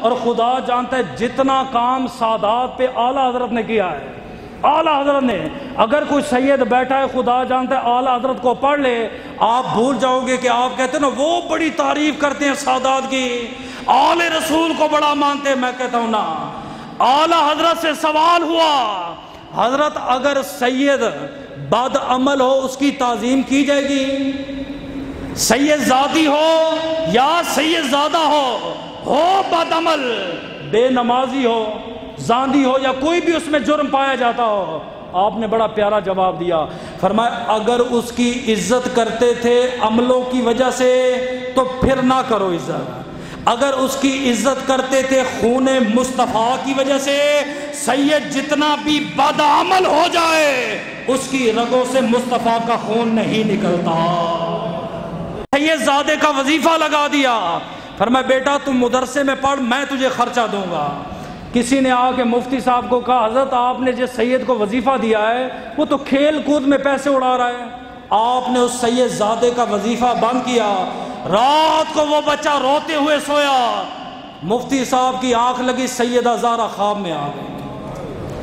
اور خدا جانتا ہے جتنا کام سادات پہ اعلیٰ حضرت نے کیا ہے، اعلیٰ حضرت نے، اگر کوئی سید بیٹھا ہے خدا جانتا ہے اعلیٰ حضرت کو پڑھ لے، آپ بھول جاؤ گے کہ آپ کہتے ہیں نا وہ بڑی تعریف کرتے ہیں سادات کی، آل رسول کو بڑا مانتے ہیں۔ میں کہتا ہوں نا، اعلیٰ حضرت سے سوال ہوا، حضرت اگر سید بد عمل ہو اس کی تعظیم کی جائے گی؟ سید ذاتی ہو یا سید زادہ ہو بد عمل، بے نمازی ہو، زاندی ہو، یا کوئی بھی اس میں جرم پایا جاتا ہو، آپ نے بڑا پیارا جواب دیا، فرمایا اگر اس کی عزت کرتے تھے عملوں کی وجہ سے تو پھر نہ کرو عزت، اگر اس کی عزت کرتے تھے خون مصطفیٰ کی وجہ سے، سید جتنا بھی بد عمل ہو جائے اس کی رگوں سے مصطفیٰ کا خون نہیں نکلتا۔ سید زادے کا وظیفہ لگا دیا، فرمایا بیٹا تم مدرسے میں پڑھ، میں تجھے خرچہ دوں گا۔ کسی نے آ کے مفتی صاحب کو کہا حضرت آپ نے جس سید کو وظیفہ دیا ہے وہ تو کھیل کود میں پیسے اڑا رہا ہے۔ آپ نے اس سید زادے کا وظیفہ بند کیا، رات کو وہ بچہ روتے ہوئے سویا، مفتی صاحب کی آنکھ لگی، سیدہ زارا خواب میں آ گئی۔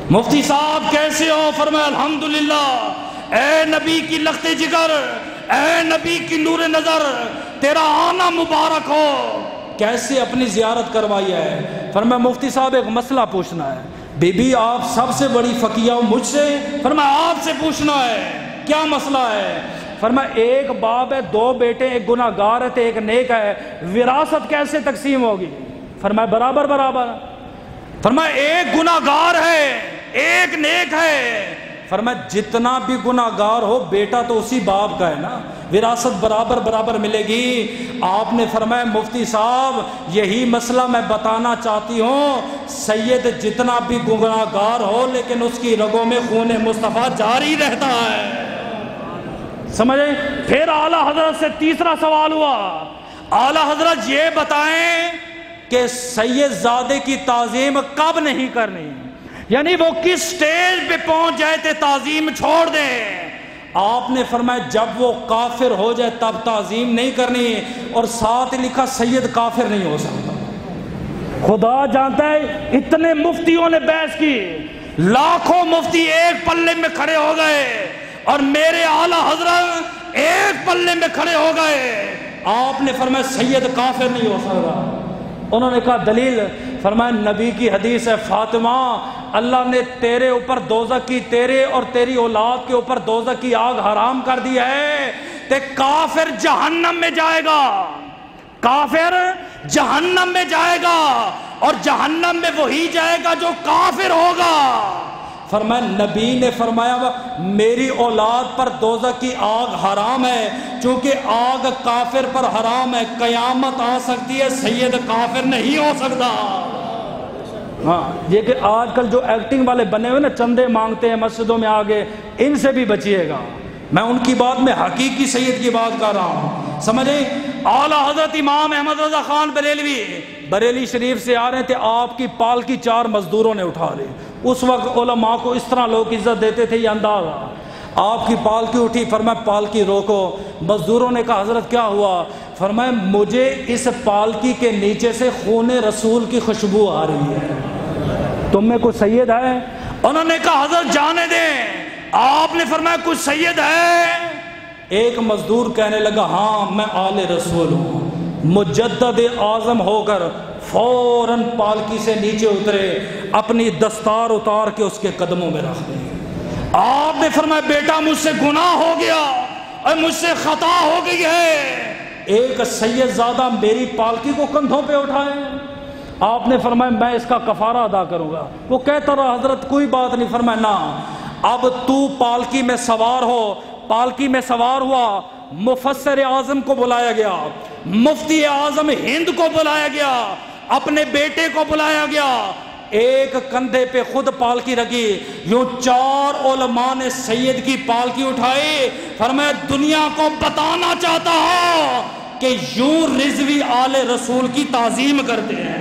مفتی صاحب کیسے ہو؟ فرمایا الحمدللہ، اے نبی کی لخت جگر، اے نبی کی نور نظر، تیرا آنا مبارک ہو، کیسے اپنی زیارت کروائی ہے؟ فرمایا مفتی صاحب ایک مسئلہ پوچھنا ہے۔ بی بی آپ سب سے بڑی فقیہ ہو، مجھ سے؟ فرمایا آپ سے پوچھنا ہے، کیا مسئلہ ہے؟ فرمایا ایک باپ ہے، دو بیٹے، ایک گناہ گار ہے ایک نیک ہے، وراثت کیسے تقسیم ہوگی؟ فرمایا برابر برابر۔ فرمایا ایک گناہ گار ہے ایک نیک ہے، فرمایا جتنا بھی گناہ گار ہو بیٹا تو اسی باپ کا ہے نا، وراثت برابر برابر ملے گی۔ آپ نے فرمایا مفتی صاحب یہی مسئلہ میں بتانا چاہتی ہوں، سید جتنا بھی گناہ گار ہو لیکن اس کی رگوں میں خون مصطفیٰ جاری رہتا ہے۔ سمجھے؟ پھر اعلیٰ حضرت سے تیسرا سوال ہوا، اعلیٰ حضرت یہ بتائیں کہ سید زادے کی تعظیم کب نہیں کرنی، یعنی وہ کس سٹیج پہ پہنچ جائے تھے تعظیم چھوڑ دیں؟ آپ نے فرمایا جب وہ کافر ہو جائے تب تعظیم نہیں کرنی، اور ساتھ لکھا سید کافر نہیں ہو سکتا۔ خدا جانتا ہے اتنے مفتیوں نے بحث کی، لاکھوں مفتی ایک پلے میں کھڑے ہو گئے اور میرے اعلیٰ حضرت ایک پلے میں کھڑے ہو گئے۔ آپ نے فرمایا سید کافر نہیں ہو سکتا۔ انہوں نے کہا دلیل؟ فرمایا نبی کی حدیث ہے فاطمہ، اللہ نے تیرے اوپر دوزخ کی، تیرے اور تیری اولاد کے اوپر دوزخ کی آگ حرام کر دی ہے، تے کافر جہنم میں جائے گا، کافر جہنم میں جائے گا، اور جہنم میں وہی جائے گا جو کافر ہوگا۔ فرمایا نبی نے فرمایا میری اولاد پر دوزخ کی آگ حرام ہے، چونکہ آگ کافر پر حرام ہے، قیامت آ سکتی ہے، سید کافر نہیں ہو سکتا۔ ہاں یہ کہ آج کل جو ایکٹنگ والے بنے ہوئے نا، چندے مانگتے ہیں مسجدوں میں آگے، ان سے بھی بچیے گا، میں ان کی بات میں حقیقی سید کی بات کر رہا ہوں، سمجھے؟ اعلیٰ حضرت امام احمد رضا خان بریلوی بریلی شریف سے آ رہے تھے، آپ کی پالکی 4 مزدوروں نے اٹھا لی۔ اس وقت علماء کو اس طرح لوگ عزت دیتے تھے، یہ اندازہ۔ آپ کی پالکی اٹھی، فرمایا پالکی روکو۔ مزدوروں نے کہا حضرت کیا ہوا؟ فرمایا مجھے اس پالکی کے نیچے سے خون رسول کی خوشبو آ رہی ہے، تم میں کوئی سید ہے؟ انہوں نے کہا حضرت جانے دیں۔ آپ نے فرمایا کوئی سید ہے؟ ایک مزدور کہنے لگا ہاں میں آل رسول ہوں۔ مجدد اعظم ہو کر فوراً پالکی سے نیچے اترے، اپنی دستار اتار کے اس کے قدموں میں رکھ دی۔ آپ نے فرمایا بیٹا مجھ سے گناہ ہو گیا اور مجھ سے خطا ہو گئی ہے، ایک سید زادہ میری پالکی کو کندھوں پہ اٹھائے۔ آپ نے فرمایا میں اس کا کفارہ ادا کروں گا۔ وہ کہتا رہا حضرت کوئی بات نہیں۔ فرمایا نا، اب تو پالکی میں سوار ہو۔ پالکی میں سوار ہوا، مفسر اعظم کو بلایا گیا، مفتی اعظم ہند کو بلایا گیا، اپنے بیٹے کو بلایا گیا، ایک کندھے پہ خود پالکی رکھی، یوں 4 علماء نے سید کی پالکی اٹھائی۔ فرمایا دنیا کو بتانا چاہتا ہوں کہ یوں رضوی آل رسول کی تعظیم کرتے ہیں۔